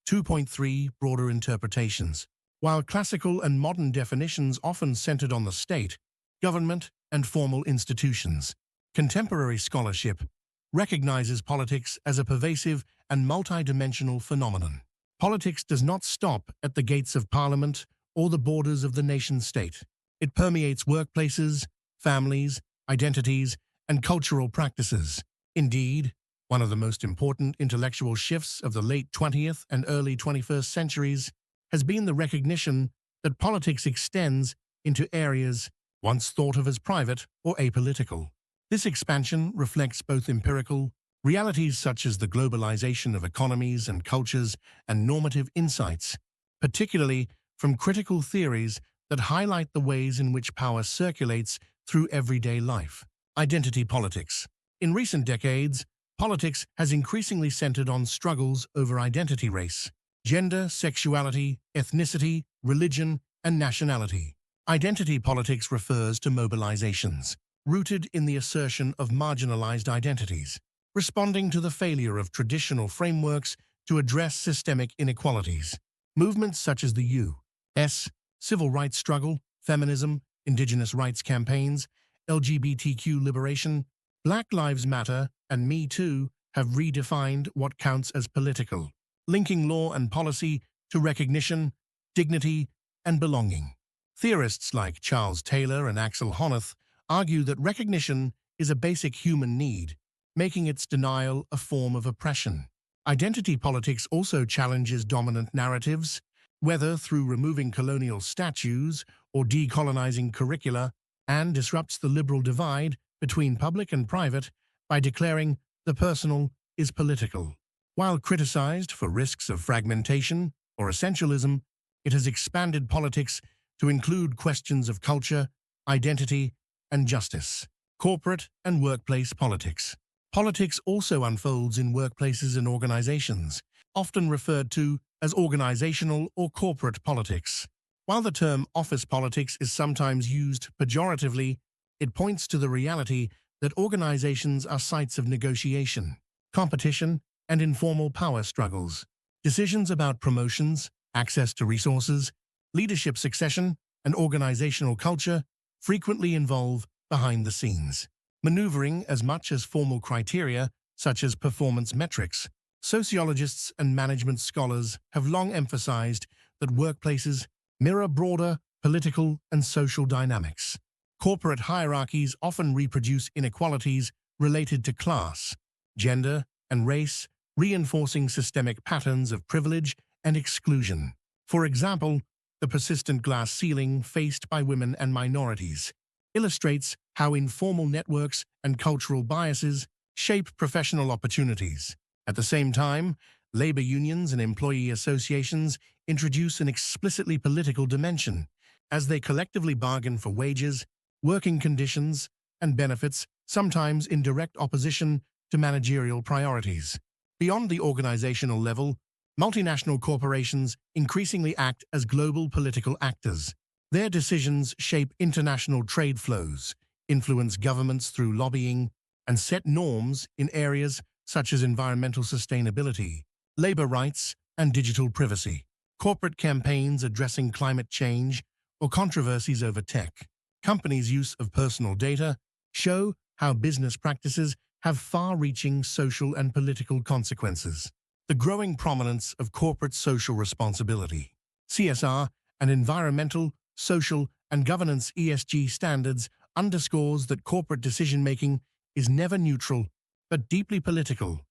2.3 Broader interpretations. While classical and modern definitions often centered on the state, government, and formal institutions, contemporary scholarship recognizes politics as a pervasive and multidimensional phenomenon. Politics does not stop at the gates of parliament or the borders of the nation-state. It permeates workplaces, families, identities, and cultural practices. Indeed, one of the most important intellectual shifts of the late 20th and early 21st centuries has been the recognition that politics extends into areas once thought of as private or apolitical. This expansion reflects both empirical realities such as the globalization of economies and cultures and normative insights, particularly from critical theories that highlight the ways in which power circulates through everyday life. Identity politics. In recent decades, politics has increasingly centered on struggles over identity: race, gender, sexuality, ethnicity, religion, and nationality. Identity politics refers to mobilizations rooted in the assertion of marginalized identities, responding to the failure of traditional frameworks to address systemic inequalities. Movements such as the U.S. civil rights struggle, feminism, indigenous rights campaigns, LGBTQ liberation, Black Lives Matter, and Me Too have redefined what counts as political, linking law and policy to recognition, dignity, and belonging. Theorists like Charles Taylor and Axel Honneth argue that recognition is a basic human need, making its denial a form of oppression. Identity politics also challenges dominant narratives, whether through removing colonial statues or decolonizing curricula, and disrupts the liberal divide between public and private by declaring the personal is political. While criticized for risks of fragmentation or essentialism, it has expanded politics to include questions of culture, identity, and justice. Corporate and workplace politics. Politics also unfolds in workplaces and organizations, often referred to as organizational or corporate politics. While the term office politics is sometimes used pejoratively, it points to the reality that organizations are sites of negotiation, competition, and informal power struggles. Decisions about promotions, access to resources, leadership succession, and organizational culture frequently involve behind-the-scenes maneuvering as much as formal criteria, such as performance metrics. Sociologists and management scholars have long emphasized that workplaces mirror broader political and social dynamics. Corporate hierarchies often reproduce inequalities related to class, gender, and race, reinforcing systemic patterns of privilege and exclusion. For example, the persistent glass ceiling faced by women and minorities illustrates how informal networks and cultural biases shape professional opportunities. At the same time, labor unions and employee associations introduce an explicitly political dimension as they collectively bargain for wages, working conditions, and benefits, sometimes in direct opposition to managerial priorities. Beyond the organizational level, multinational corporations increasingly act as global political actors. Their decisions shape international trade flows, influence governments through lobbying, and set norms in areas such as environmental sustainability, labor rights, and digital privacy. Corporate campaigns addressing climate change or controversies over tech. Companies' use of personal data show how business practices have far-reaching social and political consequences. The growing prominence of corporate social responsibility, CSR, and environmental, social, and governance ESG standards underscores that corporate decision-making is never neutral but deeply political,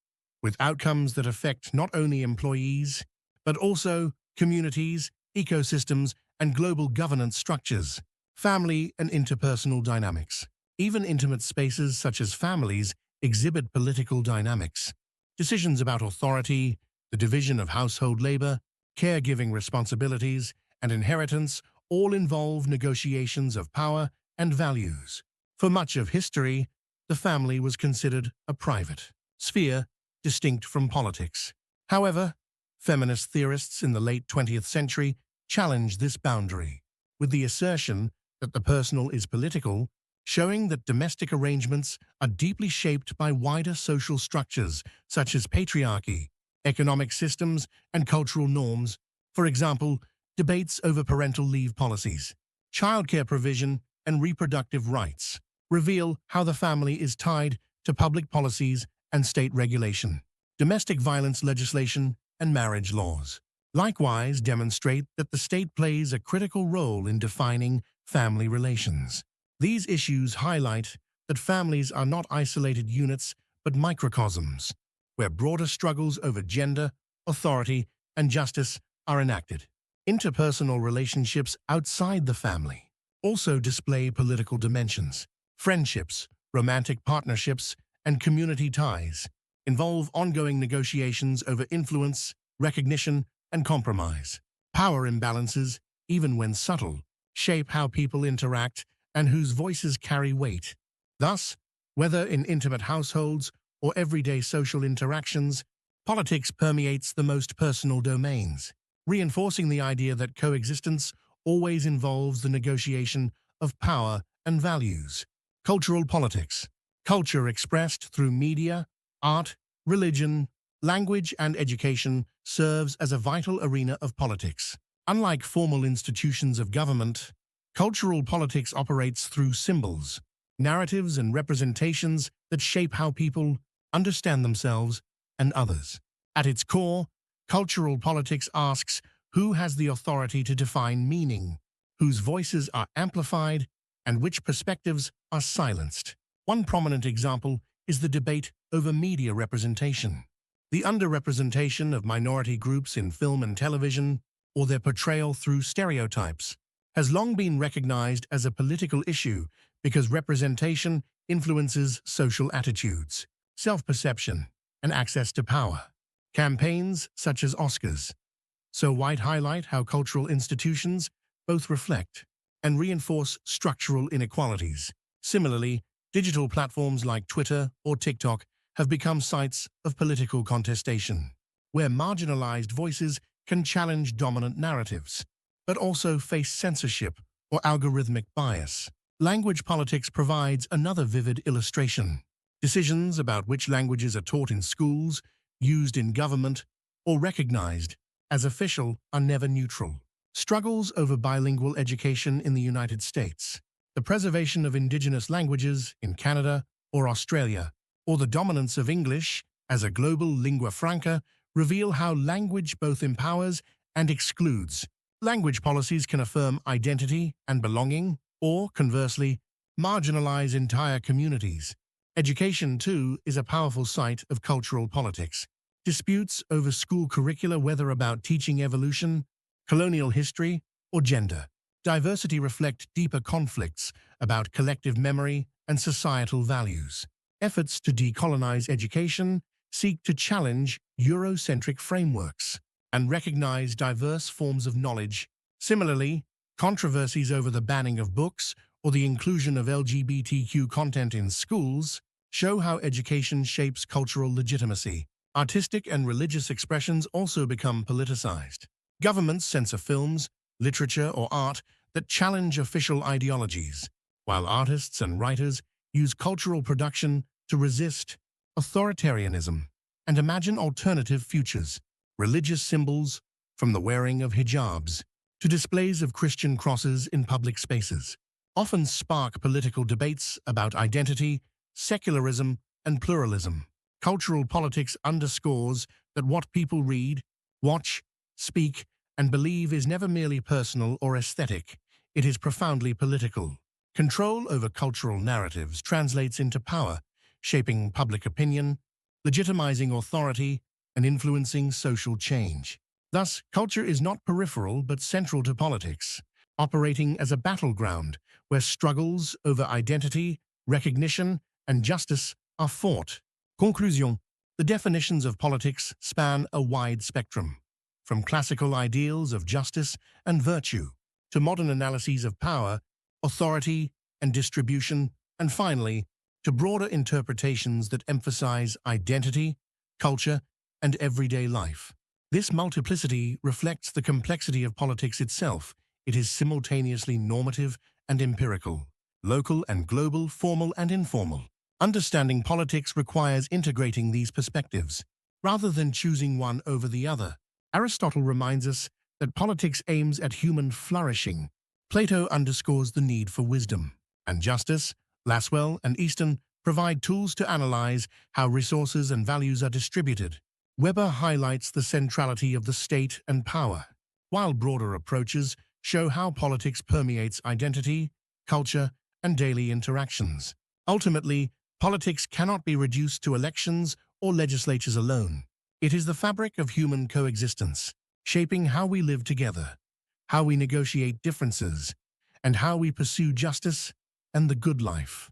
with outcomes that affect not only employees, but also communities, ecosystems, and global governance structures. Family and interpersonal dynamics. Even intimate spaces such as families exhibit political dynamics. Decisions about authority, the division of household labor, caregiving responsibilities, and inheritance all involve negotiations of power and values. For much of history, the family was considered a private sphere distinct from politics. However, feminist theorists in the late 20th century challenged this boundary, with the assertion that the personal is political, showing that domestic arrangements are deeply shaped by wider social structures such as patriarchy, economic systems, and cultural norms. For example, debates over parental leave policies, childcare provision, and reproductive rights reveal how the family is tied to public policies and state regulation. Domestic violence legislation and marriage laws likewise demonstrate that the state plays a critical role in defining family relations. These issues highlight that families are not isolated units but microcosms, where broader struggles over gender, authority, and justice are enacted. Interpersonal relationships outside the family also display political dimensions. Friendships, romantic partnerships, and community ties involve ongoing negotiations over influence, recognition, and compromise. Power imbalances, even when subtle, shape how people interact and whose voices carry weight. Thus, whether in intimate households or everyday social interactions, politics permeates the most personal domains, reinforcing the idea that coexistence always involves the negotiation of power and values. Cultural politics. Culture expressed through media, art, religion, language, and education serves as a vital arena of politics. Unlike formal institutions of government, cultural politics operates through symbols, narratives, and representations that shape how people understand themselves and others. At its core, cultural politics asks who has the authority to define meaning, whose voices are amplified, and which perspectives are silenced. One prominent example is the debate over media representation. The underrepresentation of minority groups in film and television, or their portrayal through stereotypes, has long been recognized as a political issue because representation influences social attitudes, self-perception, and access to power. Campaigns such as Oscars So White highlight how cultural institutions both reflect and reinforce structural inequalities. Similarly, digital platforms like Twitter or TikTok have become sites of political contestation, where marginalized voices can challenge dominant narratives, but also face censorship or algorithmic bias. Language politics provides another vivid illustration. Decisions about which languages are taught in schools, used in government, or recognized as official are never neutral. Struggles over bilingual education in the United States, the preservation of indigenous languages in Canada or Australia, or the dominance of English as a global lingua franca reveal how language both empowers and excludes. Language policies can affirm identity and belonging, or, conversely, marginalize entire communities. Education, too, is a powerful site of cultural politics. Disputes over school curricula, whether about teaching evolution, colonial history, or gender diversity, reflect deeper conflicts about collective memory and societal values. Efforts to decolonize education seek to challenge Eurocentric frameworks and recognize diverse forms of knowledge. Similarly, controversies over the banning of books or the inclusion of LGBTQ content in schools show how education shapes cultural legitimacy. Artistic and religious expressions also become politicized. Governments censor films, literature, or art that challenge official ideologies, while artists and writers use cultural production to resist authoritarianism and imagine alternative futures. Religious symbols, from the wearing of hijabs to displays of Christian crosses in public spaces, often spark political debates about identity, secularism, and pluralism. Cultural politics underscores that what people read, watch, speak, and believe is never merely personal or aesthetic. It is profoundly political. Control over cultural narratives translates into power, shaping public opinion, legitimizing authority, and influencing social change. Thus, culture is not peripheral but central to politics, operating as a battleground where struggles over identity, recognition, and justice are fought. Conclusion: the definitions of politics span a wide spectrum, from classical ideals of justice and virtue to modern analyses of power, authority, and distribution, and finally, to broader interpretations that emphasize identity, culture, and everyday life. This multiplicity reflects the complexity of politics itself. It is simultaneously normative and empirical, local and global, formal and informal. Understanding politics requires integrating these perspectives, rather than choosing one over the other. Aristotle reminds us that politics aims at human flourishing. Plato underscores the need for wisdom, and justice. Laswell and Easton provide tools to analyze how resources and values are distributed. Weber highlights the centrality of the state and power, while broader approaches show how politics permeates identity, culture, and daily interactions. Ultimately, politics cannot be reduced to elections or legislatures alone. It is the fabric of human coexistence, shaping how we live together, how we negotiate differences, and how we pursue justice and the good life.